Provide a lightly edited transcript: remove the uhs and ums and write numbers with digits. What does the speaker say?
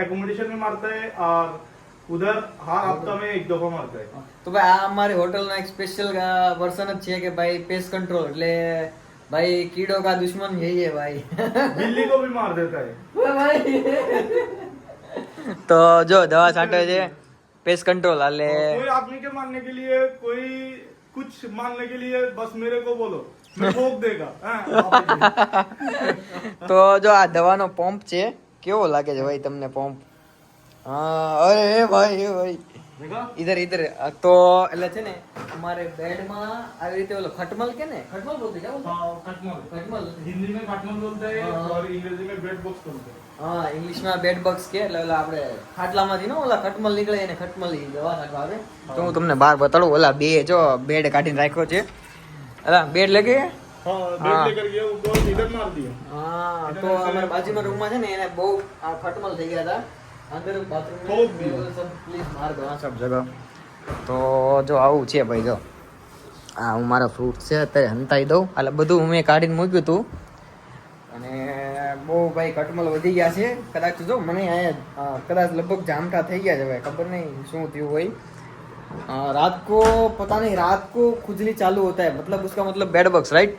Accommodation में मारता है और उधर हर हफ्ता में एक दफा मारता है। તો ભાઈ આ અમારી હોટલનો એક સ્પેશિયલ વર્ઝન જ છે કે ભાઈ પેસ્ટ કંટ્રોલ એટલે ભાઈ કીડો કા દુશ્મન यही है भाई बिल्ली को भी मार देता है। તો જો દવા છાંટે છે પેસ્ટ કંટ્રોલ એટલે कोई आदमी के मारने के लिए कोई कुछ मारने के लिए बस मेरे को बोलो, मैं ठोक देगा। हाँ, તો જો આ દવાનો પંપ છે કેવો લાગે છે ભાઈ તમને પંપ હા અરે ભાઈ એ ભાઈ देखा? इधर इधर तो એટલે છે ને અમારે બેડમાં આવી રીતે ઓલો ખટમલ કે ને ખટમલ બોલते क्या बोलते हाँ, खटमल। खटमल हिंदी में खटमल बोलते हैं हाँ। और अंग्रेजी में बेड बॉक्स बोलते हैं। હા ઇંગ્લિશમાં બેડ બક્સ કે એટલે ઓલા આપણે ખાટલામાંથી ને ઓલા ખટમલ નીકળે એને ખટમલ ઈ દવા નાખવા આવે તો હું તમને બહાર બતાડું ઓલા બે જો બેડ કાઢીને રાખ્યો છે અલા બેડ લગે हाँ, हाँ। बेड लेकर गया वो इधर मार दिया। હા તો અમારા બાજુમાં રૂમમાં છે ને એને બહુ આ ખટમલ થઈ ગયા હતા અંદર બાથરૂમ ખૂબ બી. પ્લીઝ માર દો આ સબ જગહ તો જો આવું છે ભાઈ જો આ હું મારા ફ્રૂટ છે અત્યારે હંતાઈ દઉં એટલે બધું મેં કાઢીને મૂક્યું હતું અને બહુ ભાઈ કટમલ વધી ગયા છે કદાચ જો મને અહીંયા કદાચ લગભગ જામટા થઈ ગયા છે ભાઈ ખબર નહીં શું થયું હોય रात को पता नहीं रात को खुजली चालू होता है मतलब उसका मतलब बेड बग्स राइट